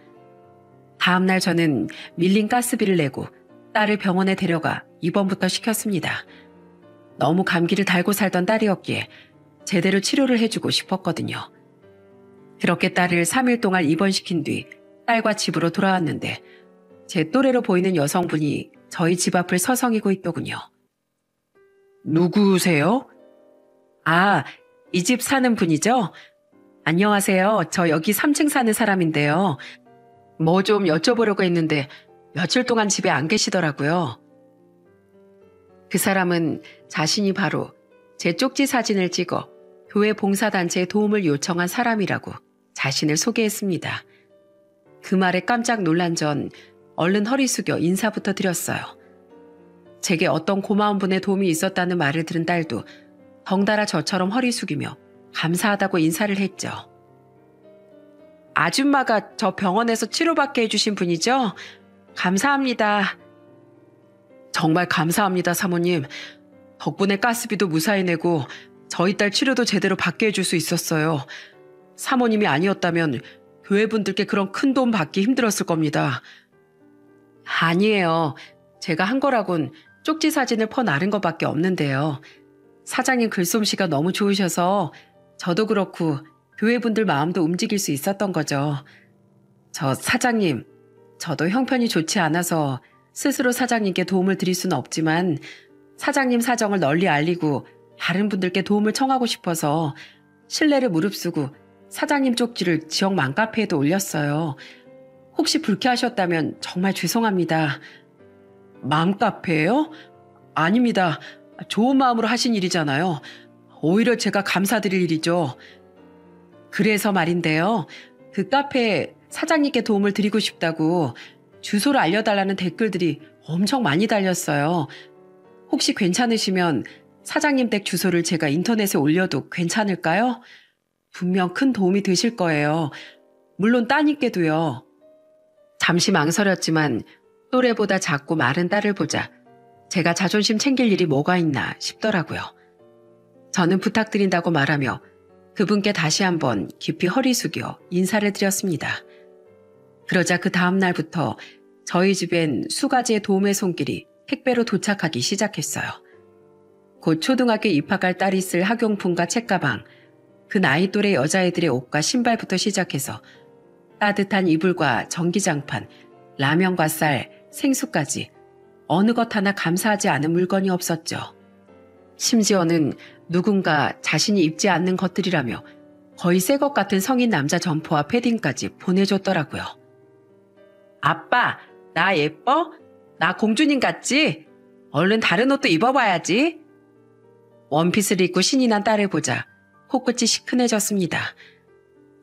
다음날 저는 밀린 가스비를 내고 딸을 병원에 데려가 입원부터 시켰습니다. 너무 감기를 달고 살던 딸이었기에 제대로 치료를 해주고 싶었거든요. 그렇게 딸을 3일 동안 입원시킨 뒤 딸과 집으로 돌아왔는데 제 또래로 보이는 여성분이 저희 집 앞을 서성이고 있더군요. 누구세요? 아, 이 집 사는 분이죠? 안녕하세요. 저 여기 3층 사는 사람인데요. 뭐 좀 여쭤보려고 했는데 며칠 동안 집에 안 계시더라고요. 그 사람은 자신이 바로 제 쪽지 사진을 찍어 교회 봉사단체에 도움을 요청한 사람이라고 자신을 소개했습니다. 그 말에 깜짝 놀란 전 얼른 허리 숙여 인사부터 드렸어요. 제게 어떤 고마운 분의 도움이 있었다는 말을 들은 딸도 덩달아 저처럼 허리 숙이며 감사하다고 인사를 했죠. 아줌마가 저 병원에서 치료받게 해주신 분이죠? 감사합니다. 정말 감사합니다, 사모님. 덕분에 가스비도 무사히 내고 저희 딸 치료도 제대로 받게 해줄 수 있었어요. 사모님이 아니었다면 교회분들께 그런 큰 도움 받기 힘들었을 겁니다. 아니에요. 제가 한 거라곤 쪽지 사진을 퍼나른 것밖에 없는데요. 사장님 글솜씨가 너무 좋으셔서 저도 그렇고 교회분들 마음도 움직일 수 있었던 거죠. 저 사장님, 저도 형편이 좋지 않아서 스스로 사장님께 도움을 드릴 수는 없지만 사장님 사정을 널리 알리고 다른 분들께 도움을 청하고 싶어서 신뢰를 무릅쓰고 사장님 쪽지를 지역 맘카페에도 올렸어요. 혹시 불쾌하셨다면 정말 죄송합니다. 맘카페예요? 아닙니다. 좋은 마음으로 하신 일이잖아요. 오히려 제가 감사드릴 일이죠. 그래서 말인데요. 그 카페에 사장님께 도움을 드리고 싶다고 주소를 알려달라는 댓글들이 엄청 많이 달렸어요. 혹시 괜찮으시면 사장님 댁 주소를 제가 인터넷에 올려도 괜찮을까요? 분명 큰 도움이 되실 거예요. 물론 따님께도요. 잠시 망설였지만 또래보다 작고 마른 딸을 보자 제가 자존심 챙길 일이 뭐가 있나 싶더라고요. 저는 부탁드린다고 말하며 그분께 다시 한번 깊이 허리 숙여 인사를 드렸습니다. 그러자 그 다음 날부터 저희 집엔 수가지의 도움의 손길이 택배로 도착하기 시작했어요. 곧 초등학교 입학할 딸이 쓸 학용품과 책가방, 그 나이 또래 여자애들의 옷과 신발부터 시작해서 따뜻한 이불과 전기장판, 라면과 쌀, 생수까지 어느 것 하나 감사하지 않은 물건이 없었죠. 심지어는 누군가 자신이 입지 않는 것들이라며 거의 새 것 같은 성인 남자 점퍼와 패딩까지 보내줬더라고요. 아빠, 나 예뻐? 나 공주님 같지? 얼른 다른 옷도 입어봐야지. 원피스를 입고 신이 난 딸을 보자 코끝이 시큰해졌습니다.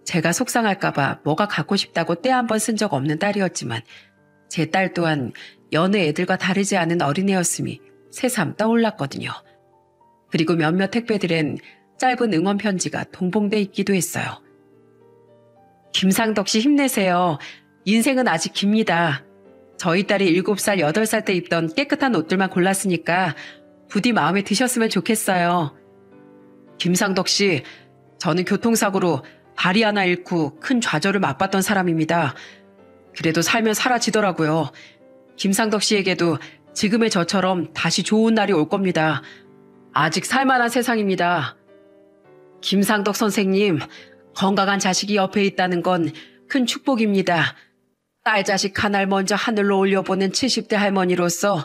제가 속상할까봐 뭐가 갖고 싶다고 때 한 번 쓴 적 없는 딸이었지만 제 딸 또한 여느 애들과 다르지 않은 어린애였음이 새삼 떠올랐거든요. 그리고 몇몇 택배들엔 짧은 응원 편지가 동봉돼 있기도 했어요. 김상덕 씨 힘내세요. 인생은 아직 깁니다. 저희 딸이 7살, 8살 때 입던 깨끗한 옷들만 골랐으니까 부디 마음에 드셨으면 좋겠어요. 김상덕 씨, 저는 교통사고로 다리 하나 잃고 큰 좌절을 맛봤던 사람입니다. 그래도 살면 사라지더라고요. 김상덕 씨에게도 지금의 저처럼 다시 좋은 날이 올 겁니다. 아직 살만한 세상입니다. 김상덕 선생님, 건강한 자식이 옆에 있다는 건 큰 축복입니다. 딸 자식 하나를 먼저 하늘로 올려보낸 70대 할머니로서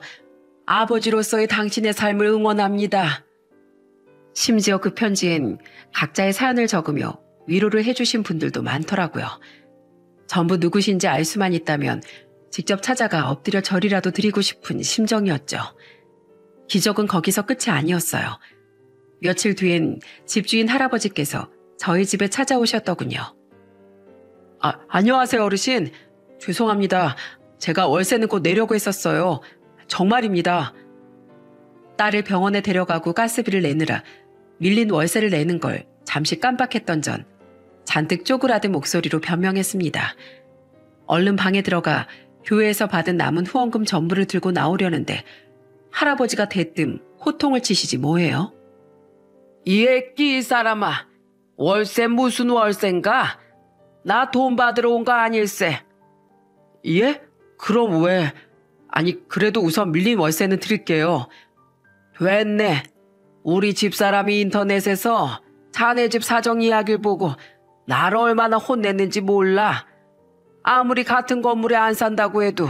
아버지로서의 당신의 삶을 응원합니다. 심지어 그 편지엔 각자의 사연을 적으며 위로를 해주신 분들도 많더라고요. 전부 누구신지 알 수만 있다면 직접 찾아가 엎드려 절이라도 드리고 싶은 심정이었죠. 기적은 거기서 끝이 아니었어요. 며칠 뒤엔 집주인 할아버지께서 저희 집에 찾아오셨더군요. 안녕하세요 어르신. 죄송합니다. 제가 월세는 곧 내려고 했었어요. 정말입니다. 딸을 병원에 데려가고 가스비를 내느라 밀린 월세를 내는 걸 잠시 깜빡했던 전 잔뜩 쪼그라든 목소리로 변명했습니다. 얼른 방에 들어가 교회에서 받은 남은 후원금 전부를 들고 나오려는데 할아버지가 대뜸 호통을 치시지 뭐예요? 이 애끼 이 사람아, 월세 무슨 월세인가? 나 돈 받으러 온 거 아닐세. 예? 그럼 왜? 아니 그래도 우선 밀린 월세는 드릴게요. 됐네. 우리 집사람이 인터넷에서 자네 집 사정 이야기를 보고 나를 얼마나 혼냈는지 몰라. 아무리 같은 건물에 안 산다고 해도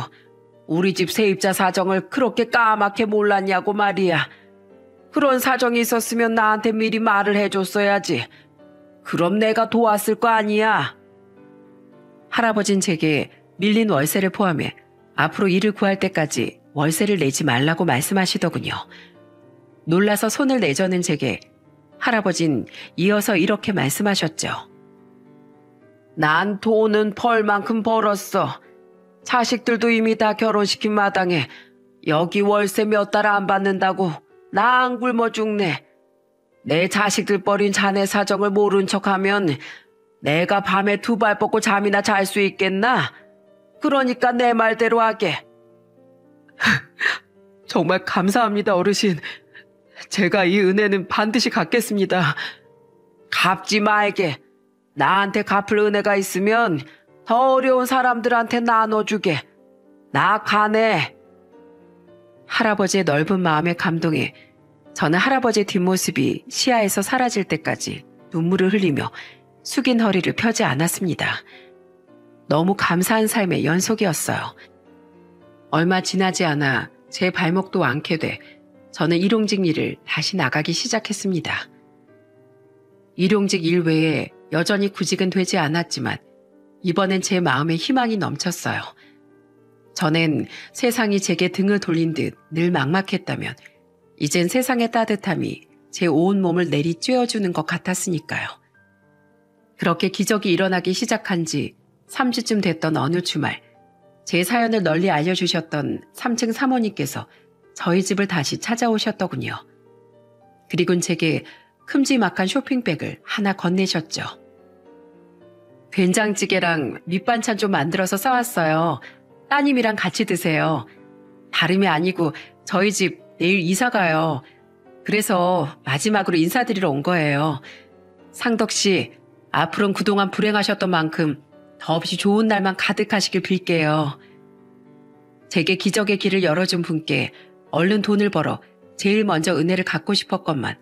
우리 집 세입자 사정을 그렇게 까맣게 몰랐냐고 말이야. 그런 사정이 있었으면 나한테 미리 말을 해줬어야지. 그럼 내가 도왔을 거 아니야. 할아버진 제게 밀린 월세를 포함해 앞으로 일을 구할 때까지 월세를 내지 말라고 말씀하시더군요. 놀라서 손을 내저는 제게 할아버진 이어서 이렇게 말씀하셨죠. 난 돈은 벌만큼 벌었어. 자식들도 이미 다 결혼시킨 마당에 여기 월세 몇 달 안 받는다고 나 안 굶어 죽네. 내 자식들 버린 자네 사정을 모른 척하면 내가 밤에 두 발 뻗고 잠이나 잘 수 있겠나? 그러니까 내 말대로 하게. 정말 감사합니다, 어르신. 제가 이 은혜는 반드시 갚겠습니다. 갚지 말게. 나한테 갚을 은혜가 있으면 더 어려운 사람들한테 나눠주게. 나 가네. 할아버지의 넓은 마음에 감동해 저는 할아버지의 뒷모습이 시야에서 사라질 때까지 눈물을 흘리며 숙인 허리를 펴지 않았습니다. 너무 감사한 삶의 연속이었어요. 얼마 지나지 않아 제 발목도 앓게 돼 저는 일용직 일을 다시 나가기 시작했습니다. 일용직 일 외에 여전히 구직은 되지 않았지만 이번엔 제 마음에 희망이 넘쳤어요. 전엔 세상이 제게 등을 돌린 듯 늘 막막했다면 이젠 세상의 따뜻함이 제 온몸을 내리쬐어주는 것 같았으니까요. 그렇게 기적이 일어나기 시작한 지 3주쯤 됐던 어느 주말, 제 사연을 널리 알려주셨던 3층 사모님께서 저희 집을 다시 찾아오셨더군요. 그리곤 제게 큼지막한 쇼핑백을 하나 건네셨죠. 된장찌개랑 밑반찬 좀 만들어서 싸왔어요. 따님이랑 같이 드세요. 다름이 아니고 저희 집 내일 이사 가요. 그래서 마지막으로 인사드리러 온 거예요. 상덕 씨, 앞으로는 그동안 불행하셨던 만큼 더없이 좋은 날만 가득하시길 빌게요. 제게 기적의 길을 열어준 분께 얼른 돈을 벌어 제일 먼저 은혜를 갚고 싶었건만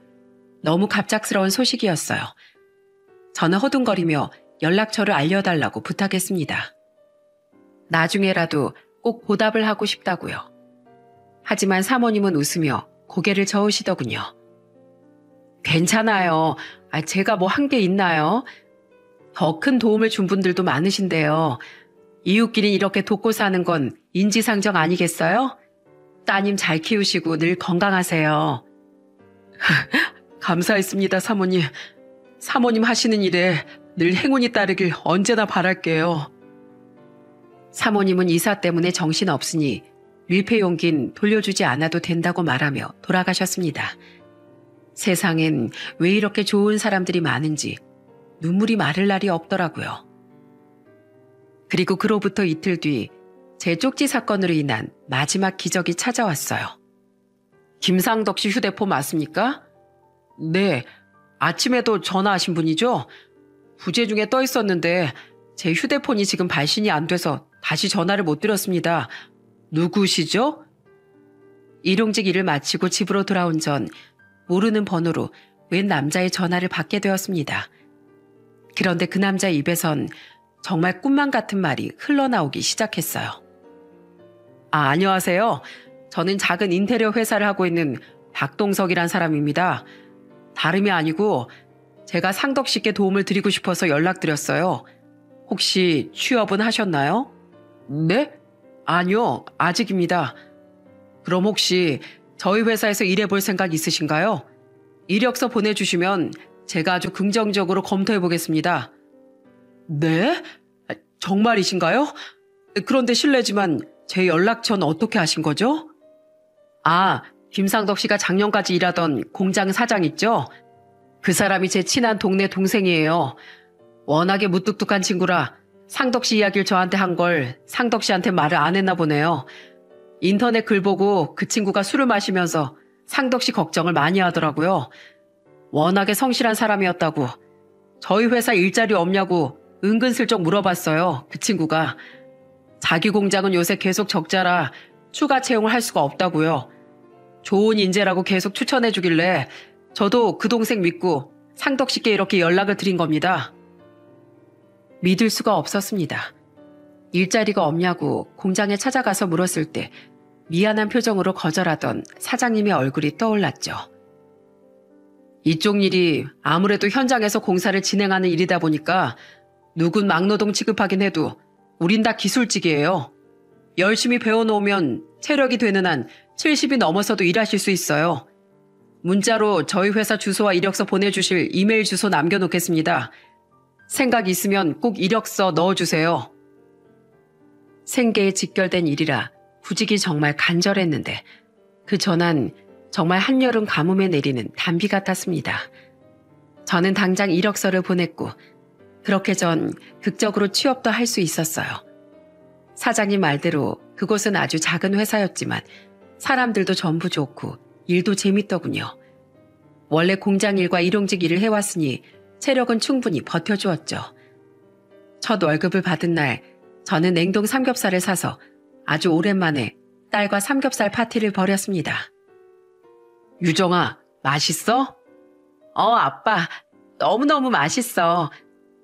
너무 갑작스러운 소식이었어요. 저는 허둥거리며 연락처를 알려달라고 부탁했습니다. 나중에라도 꼭 보답을 하고 싶다고요. 하지만 사모님은 웃으며 고개를 저으시더군요. 괜찮아요. 제가 뭐 한 게 있나요? 더 큰 도움을 준 분들도 많으신데요. 이웃끼리 이렇게 돕고 사는 건 인지상정 아니겠어요? 따님 잘 키우시고 늘 건강하세요. 감사했습니다, 사모님. 사모님 하시는 일에 늘 행운이 따르길 언제나 바랄게요. 사모님은 이사 때문에 정신없으니 밀폐 용기는 돌려주지 않아도 된다고 말하며 돌아가셨습니다. 세상엔 왜 이렇게 좋은 사람들이 많은지 눈물이 마를 날이 없더라고요. 그리고 그로부터 이틀 뒤 제 쪽지 사건으로 인한 마지막 기적이 찾아왔어요. 김상덕 씨 휴대폰 맞습니까? 네, 아침에도 전화하신 분이죠? 부재 중에 떠 있었는데 제 휴대폰이 지금 발신이 안 돼서 다시 전화를 못 드렸습니다. 누구시죠? 일용직 일을 마치고 집으로 돌아온 전 모르는 번호로 웬 남자의 전화를 받게 되었습니다. 그런데 그 남자의 입에선 정말 꿈만 같은 말이 흘러나오기 시작했어요. 안녕하세요. 저는 작은 인테리어 회사를 하고 있는 박동석이란 사람입니다. 다름이 아니고 제가 상덕 씨께 도움을 드리고 싶어서 연락드렸어요. 혹시 취업은 하셨나요? 네? 아니요, 아직입니다. 그럼 혹시 저희 회사에서 일해볼 생각 있으신가요? 이력서 보내주시면 제가 아주 긍정적으로 검토해보겠습니다. 네? 정말이신가요? 그런데 실례지만 제 연락처는 어떻게 하신 거죠? 김상덕 씨가 작년까지 일하던 공장 사장 있죠? 그 사람이 제 친한 동네 동생이에요. 워낙에 무뚝뚝한 친구라 상덕 씨 이야기를 저한테 한 걸 상덕 씨한테 말을 안 했나 보네요. 인터넷 글 보고 그 친구가 술을 마시면서 상덕 씨 걱정을 많이 하더라고요. 워낙에 성실한 사람이었다고. 저희 회사 일자리 없냐고 은근슬쩍 물어봤어요. 그 친구가. 자기 공장은 요새 계속 적자라 추가 채용을 할 수가 없다고요. 좋은 인재라고 계속 추천해 주길래 저도 그 동생 믿고 상덕 씨께 이렇게 연락을 드린 겁니다. 믿을 수가 없었습니다. 일자리가 없냐고 공장에 찾아가서 물었을 때 미안한 표정으로 거절하던 사장님의 얼굴이 떠올랐죠. 이쪽 일이 아무래도 현장에서 공사를 진행하는 일이다 보니까 누군 막노동 취급하긴 해도 우린 다 기술직이에요. 열심히 배워놓으면 체력이 되는 한 70이 넘어서도 일하실 수 있어요. 문자로 저희 회사 주소와 이력서 보내주실 이메일 주소 남겨놓겠습니다. 생각 있으면 꼭 이력서 넣어주세요. 생계에 직결된 일이라 구직이 정말 간절했는데 그 전환 정말 한여름 가뭄에 내리는 단비 같았습니다. 저는 당장 이력서를 보냈고 그렇게 전 극적으로 취업도 할 수 있었어요. 사장님 말대로 그곳은 아주 작은 회사였지만 사람들도 전부 좋고 일도 재밌더군요. 원래 공장 일과 일용직 일을 해왔으니 체력은 충분히 버텨주었죠. 첫 월급을 받은 날 저는 냉동 삼겹살을 사서 아주 오랜만에 딸과 삼겹살 파티를 벌였습니다. 유정아, 맛있어? 아빠, 너무너무 맛있어.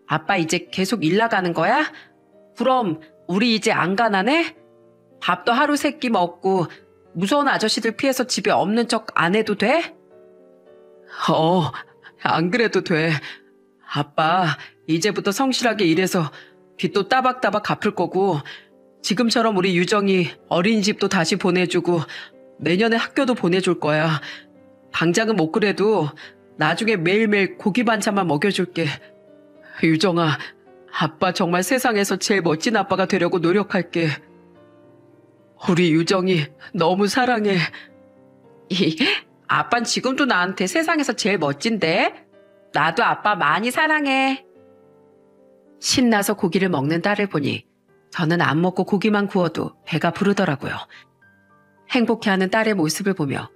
아빠 이제 계속 일 나가는 거야? 그럼 우리 이제 안 가난해? 밥도 하루 세 끼 먹고 무서운 아저씨들 피해서 집에 없는 척 안 해도 돼? 안 그래도 돼. 아빠, 이제부터 성실하게 일해서 빚도 따박따박 갚을 거고 지금처럼 우리 유정이 어린이집도 다시 보내주고 내년에 학교도 보내줄 거야. 당장은 못 그래도 나중에 매일매일 고기 반찬만 먹여줄게. 유정아, 아빠 정말 세상에서 제일 멋진 아빠가 되려고 노력할게. 우리 유정이 너무 사랑해. 아빤 지금도 나한테 세상에서 제일 멋진데? 나도 아빠 많이 사랑해. 신나서 고기를 먹는 딸을 보니 저는 안 먹고 고기만 구워도 배가 부르더라고요. 행복해하는 딸의 모습을 보며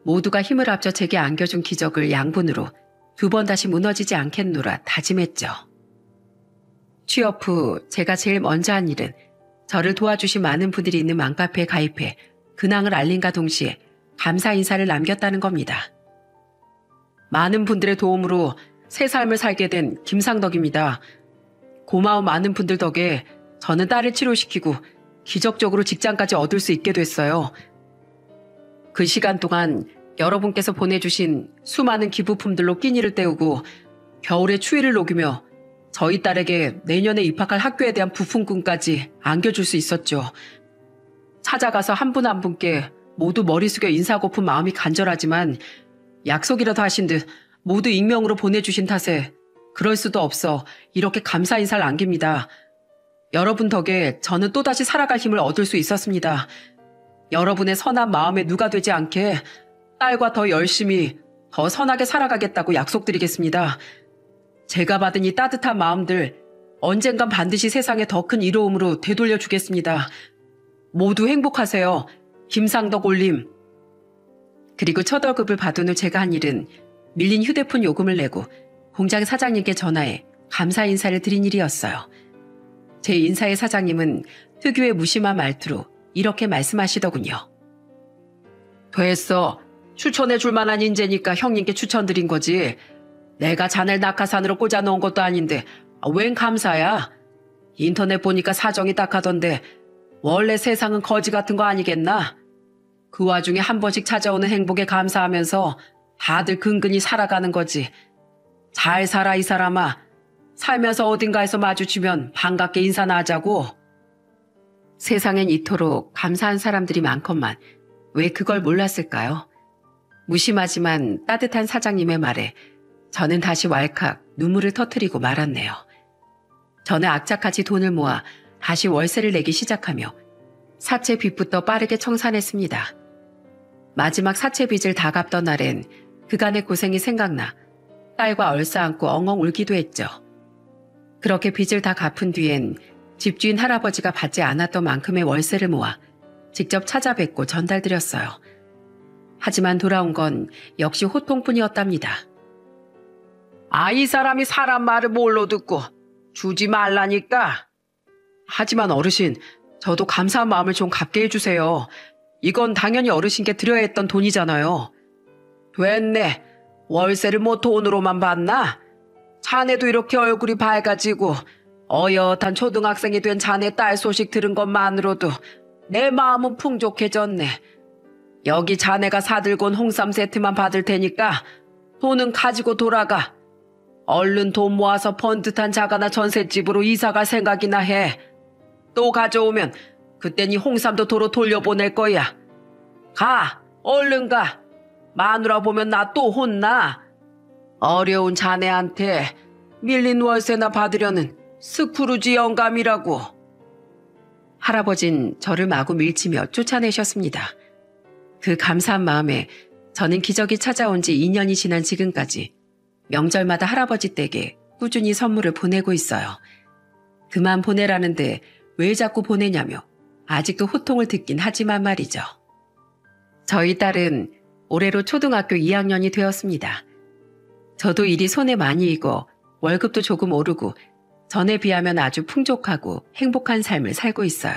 모두가 힘을 합쳐 제게 안겨준 기적을 양분으로 2번 다시 무너지지 않겠노라 다짐했죠. 취업 후 제가 제일 먼저 한 일은 저를 도와주신 많은 분들이 있는 맘카페에 가입해 근황을 알림과 동시에 감사 인사를 남겼다는 겁니다. 많은 분들의 도움으로 새 삶을 살게 된 김상덕입니다. 고마운 많은 분들 덕에 저는 딸을 치료시키고 기적적으로 직장까지 얻을 수 있게 됐어요. 그 시간 동안 여러분께서 보내주신 수많은 기부품들로 끼니를 때우고 겨울의 추위를 녹이며 저희 딸에게 내년에 입학할 학교에 대한 부품금까지 안겨줄 수 있었죠. 찾아가서 한 분 한 분께 모두 머리 숙여 인사하고픈 마음이 간절하지만 약속이라도 하신 듯 모두 익명으로 보내주신 탓에 그럴 수도 없어 이렇게 감사 인사를 남깁니다. 여러분 덕에 저는 또다시 살아갈 힘을 얻을 수 있었습니다. 여러분의 선한 마음에 누가 되지 않게 딸과 더 열심히 더 선하게 살아가겠다고 약속드리겠습니다. 제가 받은 이 따뜻한 마음들 언젠간 반드시 세상에 더 큰 이로움으로 되돌려 주겠습니다. 모두 행복하세요. 김상덕 올림. 그리고 첫 월급을 받은 후 제가 한 일은 밀린 휴대폰 요금을 내고 공장 사장님께 전화해 감사 인사를 드린 일이었어요. 제 인사의 사장님은 특유의 무심한 말투로 이렇게 말씀하시더군요. 됐어. 추천해줄 만한 인재니까 형님께 추천드린 거지. 내가 자넬 낙하산으로 꽂아놓은 것도 아닌데 웬 감사야. 인터넷 보니까 사정이 딱하던데 원래 세상은 거지 같은 거 아니겠나? 그 와중에 한 번씩 찾아오는 행복에 감사하면서 다들 근근히 살아가는 거지. 잘 살아 이 사람아. 살면서 어딘가에서 마주치면 반갑게 인사나 하자고. 세상엔 이토록 감사한 사람들이 많건만 왜 그걸 몰랐을까요? 무심하지만 따뜻한 사장님의 말에 저는 다시 왈칵 눈물을 터뜨리고 말았네요. 저는 악착같이 돈을 모아 다시 월세를 내기 시작하며 사채 빚부터 빠르게 청산했습니다. 마지막 사채 빚을 다 갚던 날엔 그간의 고생이 생각나 딸과 얼싸안고 엉엉 울기도 했죠. 그렇게 빚을 다 갚은 뒤엔 집주인 할아버지가 받지 않았던 만큼의 월세를 모아 직접 찾아뵙고 전달드렸어요. 하지만 돌아온 건 역시 호통뿐이었답니다. 이 사람이 사람 말을 뭘로 듣고 주지 말라니까. 하지만 어르신, 저도 감사한 마음을 좀 갖게 해주세요. 이건 당연히 어르신께 드려야 했던 돈이잖아요. 됐네. 월세를 뭐 돈으로만 받나? 자네도 이렇게 얼굴이 밝아지고 어엿한 초등학생이 된 자네 딸 소식 들은 것만으로도 내 마음은 풍족해졌네. 여기 자네가 사들고 온 홍삼 세트만 받을 테니까 돈은 가지고 돌아가. 얼른 돈 모아서 번듯한 자가나 전셋집으로 이사갈 생각이나 해. 또 가져오면 그땐 이 홍삼도 도로 돌려보낼 거야. 가, 얼른 가. 마누라 보면 나 또 혼나. 어려운 자네한테 밀린 월세나 받으려는 스크루지 영감이라고. 할아버진 저를 마구 밀치며 쫓아내셨습니다. 그 감사한 마음에 저는 기적이 찾아온 지 2년이 지난 지금까지 명절마다 할아버지 댁에 꾸준히 선물을 보내고 있어요. 그만 보내라는데 왜 자꾸 보내냐며 아직도 호통을 듣긴 하지만 말이죠. 저희 딸은 올해로 초등학교 2학년이 되었습니다. 저도 일이 손에 많이 익어 월급도 조금 오르고 전에 비하면 아주 풍족하고 행복한 삶을 살고 있어요.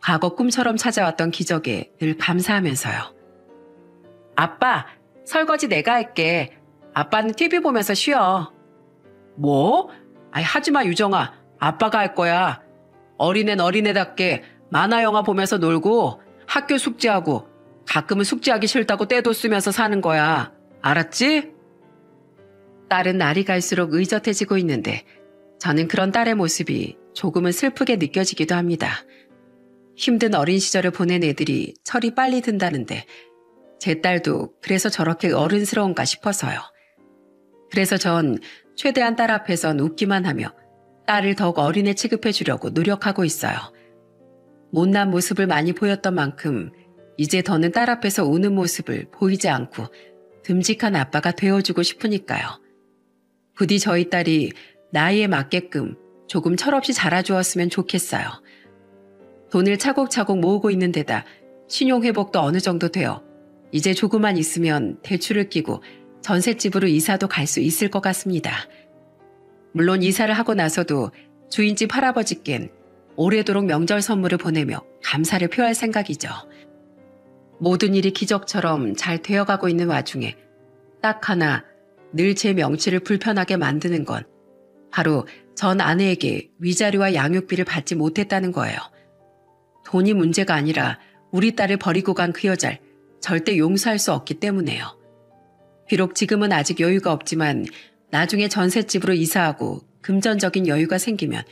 과거 꿈처럼 찾아왔던 기적에 늘 감사하면서요. 아빠, 설거지 내가 할게. 아빠는 TV 보면서 쉬어. 뭐? 아이, 하지마, 유정아. 아빠가 할 거야. 어린애는 어린애답게 만화 영화 보면서 놀고 학교 숙제하고 가끔은 숙제하기 싫다고 떼도 쓰면서 사는 거야. 알았지? 딸은 날이 갈수록 의젓해지고 있는데 저는 그런 딸의 모습이 조금은 슬프게 느껴지기도 합니다. 힘든 어린 시절을 보낸 애들이 철이 빨리 든다는데 제 딸도 그래서 저렇게 어른스러운가 싶어서요. 그래서 전 최대한 딸 앞에선 웃기만 하며 딸을 더욱 어린애 취급해 주려고 노력하고 있어요. 못난 모습을 많이 보였던 만큼 이제 더는 딸 앞에서 우는 모습을 보이지 않고 듬직한 아빠가 되어주고 싶으니까요. 부디 저희 딸이 나이에 맞게끔 조금 철없이 자라주었으면 좋겠어요. 돈을 차곡차곡 모으고 있는 데다 신용회복도 어느 정도 되어 이제 조금만 있으면 대출을 끼고 전셋집으로 이사도 갈 수 있을 것 같습니다. 물론 이사를 하고 나서도 주인집 할아버지껜 오래도록 명절 선물을 보내며 감사를 표할 생각이죠. 모든 일이 기적처럼 잘 되어가고 있는 와중에 딱 하나 늘 제 명치를 불편하게 만드는 건 바로 전 아내에게 위자료와 양육비를 받지 못했다는 거예요. 돈이 문제가 아니라 우리 딸을 버리고 간 그 여자를 절대 용서할 수 없기 때문에요. 비록 지금은 아직 여유가 없지만 나중에 전셋집으로 이사하고 금전적인 여유가 생기면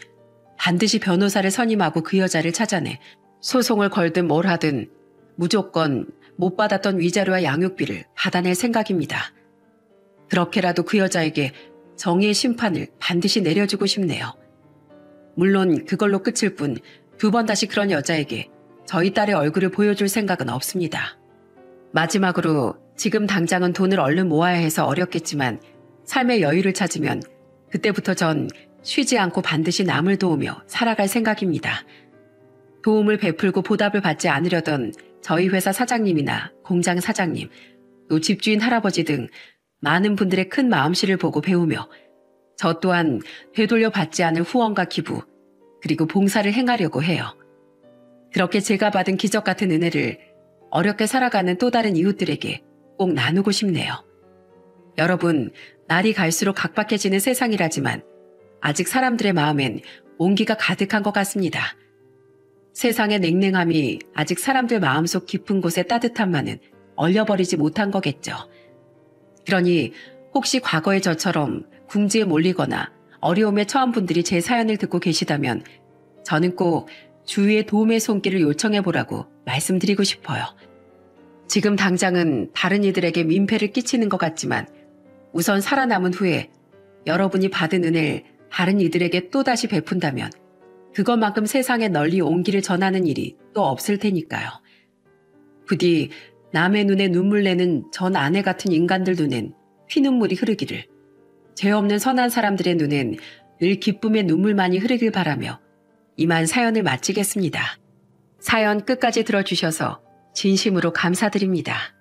반드시 변호사를 선임하고 그 여자를 찾아내 소송을 걸든 뭘 하든 무조건 못 받았던 위자료와 양육비를 받아낼 생각입니다. 그렇게라도 그 여자에게 정의의 심판을 반드시 내려주고 싶네요. 물론 그걸로 끝일 뿐 두 번 다시 그런 여자에게 저희 딸의 얼굴을 보여줄 생각은 없습니다. 마지막으로 지금 당장은 돈을 얼른 모아야 해서 어렵겠지만 삶의 여유를 찾으면 그때부터 전 쉬지 않고 반드시 남을 도우며 살아갈 생각입니다. 도움을 베풀고 보답을 받지 않으려던 저희 회사 사장님이나 공장 사장님, 또 집주인 할아버지 등 많은 분들의 큰 마음씨를 보고 배우며 저 또한 되돌려 받지 않을 후원과 기부, 그리고 봉사를 행하려고 해요. 그렇게 제가 받은 기적 같은 은혜를 어렵게 살아가는 또 다른 이웃들에게 꼭 나누고 싶네요. 여러분, 날이 갈수록 각박해지는 세상이라지만 아직 사람들의 마음엔 온기가 가득한 것 같습니다. 세상의 냉랭함이 아직 사람들 마음속 깊은 곳의 따뜻함만은 얼려버리지 못한 거겠죠. 그러니 혹시 과거의 저처럼 궁지에 몰리거나 어려움에 처한 분들이 제 사연을 듣고 계시다면 저는 꼭 주위의 도움의 손길을 요청해보라고 말씀드리고 싶어요. 지금 당장은 다른 이들에게 민폐를 끼치는 것 같지만 우선 살아남은 후에 여러분이 받은 은혜를 다른 이들에게 또다시 베푼다면 그것만큼 세상에 널리 온기를 전하는 일이 또 없을 테니까요. 부디 남의 눈에 눈물 내는 전 아내 같은 인간들 눈엔 피눈물이 흐르기를, 죄 없는 선한 사람들의 눈엔 늘 기쁨의 눈물만이 흐르길 바라며 이만 사연을 마치겠습니다. 사연 끝까지 들어주셔서 진심으로 감사드립니다.